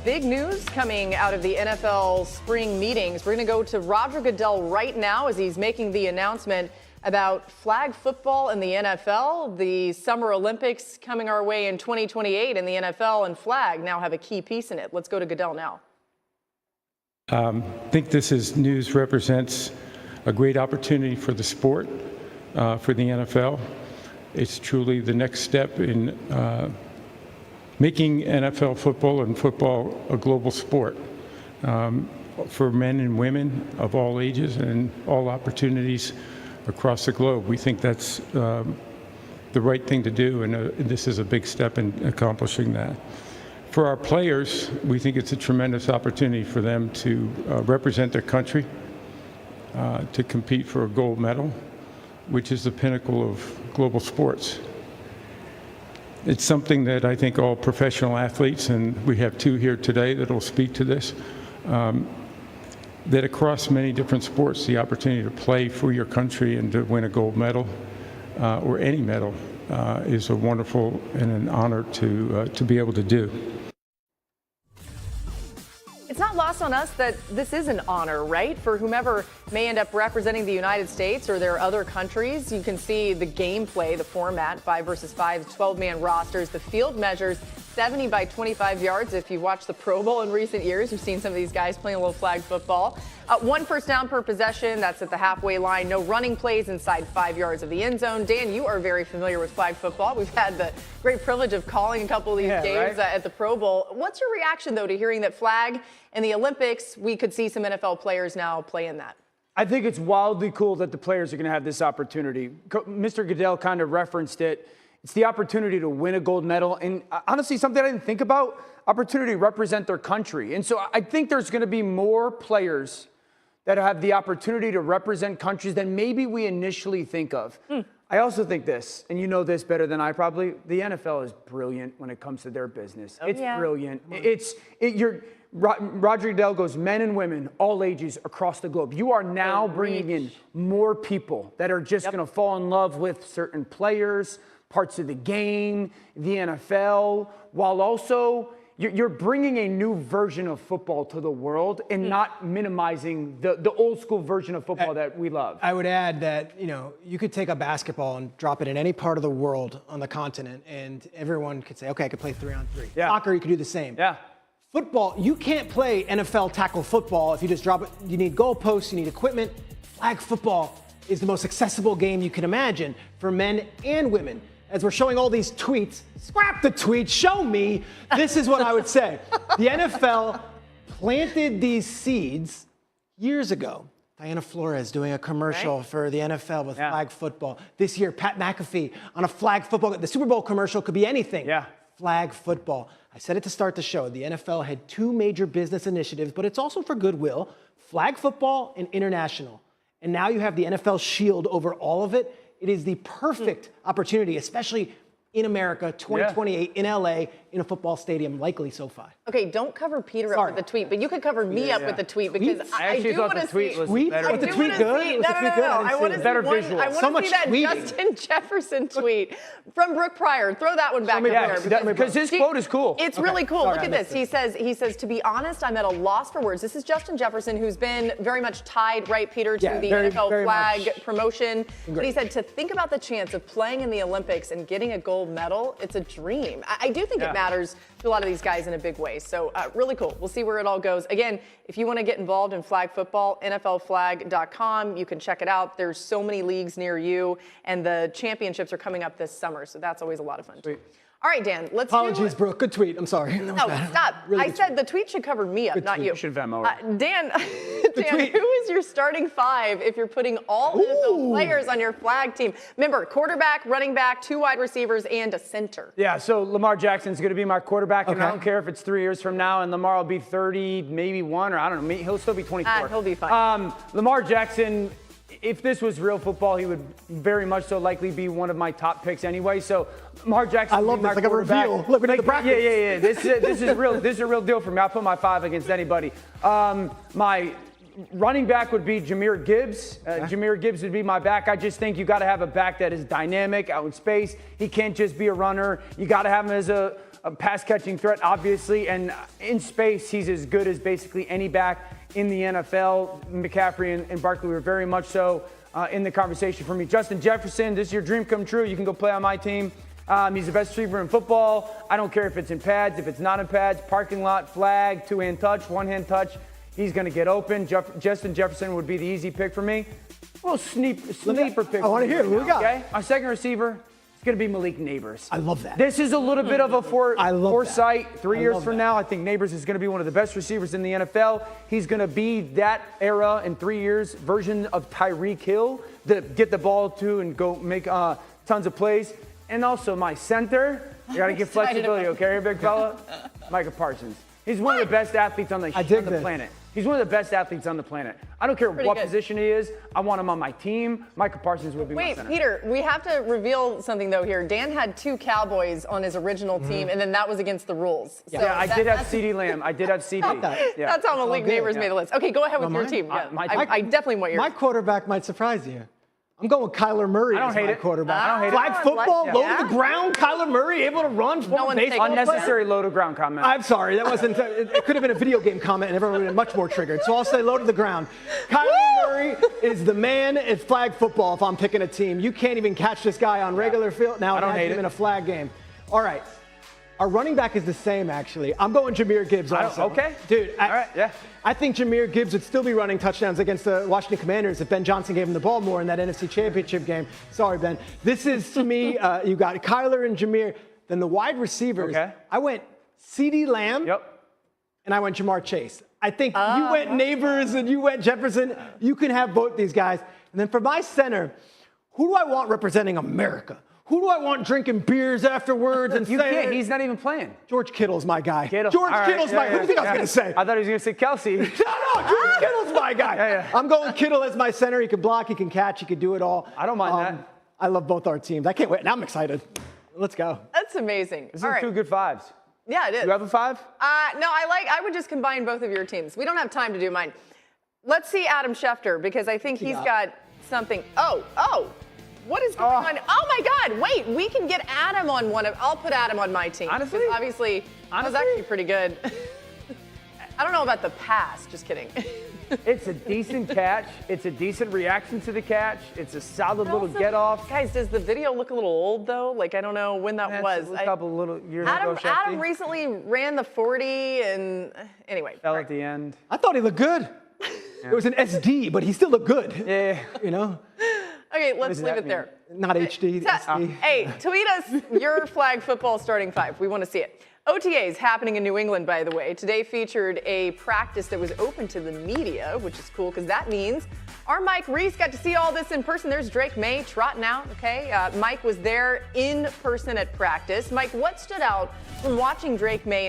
Big news coming out of the NFL spring meetings. We're going to go to Roger Goodell right now as he's making the announcement about flag football in the NFL. The Summer Olympics coming our way in 2028, and the NFL and flag now have a key piece in it. Let's go to Goodell now. I think this news represents a great opportunity for the sport, for the NFL. It's truly the next step in making NFL football and football a global sport for men and women of all ages and all opportunities across the globe. We think that's the right thing to do, and this is a big step in accomplishing that. For our players, we think it's a tremendous opportunity for them to represent their country, to compete for a gold medal, which is the pinnacle of global sports. It's something that I think all professional athletes, and we have two here today that will speak to this, that across many different sports, the opportunity to play for your country and to win a gold medal or any medal is a wonderful and an honor to be able to do. It's not lost on us that this is an honor, right? For whomever may end up representing the United States or their other countries. You can see the gameplay, the format, 5 versus 5, 12-man rosters. The field measures 70 by 25 yards. If you've watched the Pro Bowl in recent years, you've seen some of these guys playing a little flag football. 1 first down per possession. That's at the halfway line. No running plays inside 5 yards of the end zone. Dan, you are very familiar with flag football. We've had the great privilege of calling a couple of these games at the Pro Bowl. What's your reaction, though, to hearing that flag in the Olympics, we could see some NFL players now play in that? I think it's wildly cool that the players are going to have this opportunity. Mr. Goodell kind of referenced it. It's the opportunity to win a gold medal. And honestly, something I didn't think about, opportunity to represent their country. And so I think there's going to be more players that have the opportunity to represent countries than maybe we initially think of. I also think this, and you know this better than I probably, the NFL is brilliant when it comes to their business. It's brilliant. Roger Goodell goes men and women, all ages across the globe. You are now bringing in more people that are just going to fall in love with certain players, parts of the game, the NFL, while also you're bringing a new version of football to the world and not minimizing the old school version of football that we love. I would add that, you could take a basketball and drop it in any part of the world on the continent, and everyone could say, okay, I could play 3-on-3. Yeah. Soccer, you could do the same. Yeah. Football, you can't play NFL tackle football if you just drop it. You need goalposts, you need equipment. Flag football is the most accessible game you can imagine for men and women. As we're showing all these tweets, scrap the tweets, show me. This is what I would say. The NFL planted these seeds years ago. Diana Flores doing a commercial for the NFL with flag football. This year, Pat McAfee on a flag football. The Super Bowl commercial could be anything. Flag football. I said it to start the show. The NFL had 2 major business initiatives, but it's also for goodwill. Flag football and international. And now you have the NFL shield over all of it. It is the perfect opportunity, especially in America, 2028, in LA, in a football stadium, likely SoFi. Okay, don't cover Peter up with the tweet, but you could cover me up with the tweet because I do want to see. Tweet was better. Was the tweet good? No. I want to see better visual. I want to see that Justin Jefferson tweet from Brooke Pryor. Throw that one back up there because his quote is cool. It's really cool. Look at this. He says, to be honest, I'm at a loss for words. This is Justin Jefferson, who's been very much tied, right, Peter, to the NFL flag promotion. But he said to think about the chance of playing in the Olympics and getting a gold medal, it's a dream. I do think it matters to a lot of these guys in a big way. So really cool. We'll see where it all goes. Again, if you want to get involved in flag football, NFLflag.com, you can check it out. There's so many leagues near you, and the championships are coming up this summer. So that's always a lot of fun. Sweet. All right, Dan, let's Apologies, Brooke. Good tweet. I'm sorry. No, stop. Really I said the tweet should cover me up, not you. You should Venmo it. Dan, who is your starting 5 if you're putting all NFL players on your flag team? Remember, quarterback, running back, 2 wide receivers, and a center. Yeah, so Lamar Jackson's going to be my quarterback, and I don't care if it's 3 years from now, and Lamar will be 30, maybe 1, or I don't know. He'll still be 24. He'll be fine. Lamar Jackson, if this was real football, he would very much so likely be one of my top picks anyway. So Lamar Jackson. I love this, like a reveal. Look at the bracket. Yeah. This is real. This is a real deal for me. I'll put my 5 against anybody. My running back would be Jahmyr Gibbs. Jahmyr Gibbs would be my back. I just think you got to have a back that is dynamic, out in space. He can't just be a runner. You got to have him as a a pass-catching threat, obviously, and in space, he's as good as basically any back in the NFL. McCaffrey and Barkley were very much so in the conversation for me. Justin Jefferson, this is your dream come true. You can go play on my team. He's the best receiver in football. I don't care if it's in pads, if it's not in pads, parking lot, flag, two-hand touch, one-hand touch. He's going to get open. Justin Jefferson would be the easy pick for me. A little sleeper pick. I want to hear it. Who we got? Okay? Our second receiver is going to be Malik Neighbors. I love that. This is a little bit of a foresight. 3 years from that. now, I think Neighbors is going to be one of the best receivers in the NFL. He's going to be that era in 3 years version of Tyreek Hill that get the ball to and go make tons of plays. And also my center. You got to get flexibility, okay, big fella? Micah Parsons. He's one of the best athletes on the planet. He's one of the best athletes on the planet. I don't care what position he is. I want him on my team. Micah Parsons would be my center. Wait, Peter, we have to reveal something, though, here. Dan had 2 Cowboys on his original team, and then that was against the rules. So yeah, I did have CeeDee Lamb. I did have CeeDee. Yeah. That's how Malik Neighbors made the list. Okay, go ahead with your team. Yeah. I definitely want your My quarterback might surprise you. I'm going with Kyler Murray as my quarterback. I don't hate it. Flag football, low to the ground, Kyler Murray able to run. Unnecessary low to ground comment. I'm sorry, that wasn't. It could have been a video game comment, and everyone would have been much more triggered. So I'll say low to the ground. Kyler Murray is the man at flag football. If I'm picking a team, you can't even catch this guy on regular field. Now imagine him in a flag game. All right. Our running back is the same, actually. I'm going Jahmyr Gibbs also. Okay. Dude, all right, yeah. I think Jahmyr Gibbs would still be running touchdowns against the Washington Commanders if Ben Johnson gave him the ball more in that NFC Championship game. Sorry, Ben. This is, to me, you got Kyler and Jahmyr. Then the wide receivers, I went CeeDee Lamb, and I went Jamar Chase. I think you went Neighbors and you went Jefferson. You can have both these guys. And then for my center, who do I want representing America? Who do I want drinking beers afterwards and you can't. He's not even playing. George Kittle's my guy. Kittle. George Kittle's my guy. What do you think I was going to say? I thought he was going to say Kelsey. No, George Kittle's my guy. I'm going Kittle as my center. He can block, he can catch, he can do it all. I don't mind that. I love both our teams. I can't wait. Now I'm excited. Let's go. That's amazing. This is 2 good 5s. Yeah, it is. You have a 5? No, I would just combine both of your teams. We don't have time to do mine. Let's see Adam Schefter, because I think he's got something. What is going on? Oh my God! Wait, we can get Adam on one of. I'll put Adam on my team. Honestly, that was actually pretty good. I don't know about the pass. Just kidding. It's a decent catch. It's a decent reaction to the catch. It's a solid little get off. Guys, does the video look a little old though? Like I don't know when that was. A couple little years ago. Adam recently ran the 40, and anyway. Fell at the end. I thought he looked good. It was an SD, but he still looked good. Yeah. You know. Okay, let's leave it there. Not HD. SD. Hey, tweet us your flag football starting 5. We want to see it. OTAs happening in New England, by the way. Today featured a practice that was open to the media, which is cool because that means our Mike Reese got to see all this in person. There's Drake May trotting out, okay? Mike was there in person at practice. Mike, what stood out from watching Drake May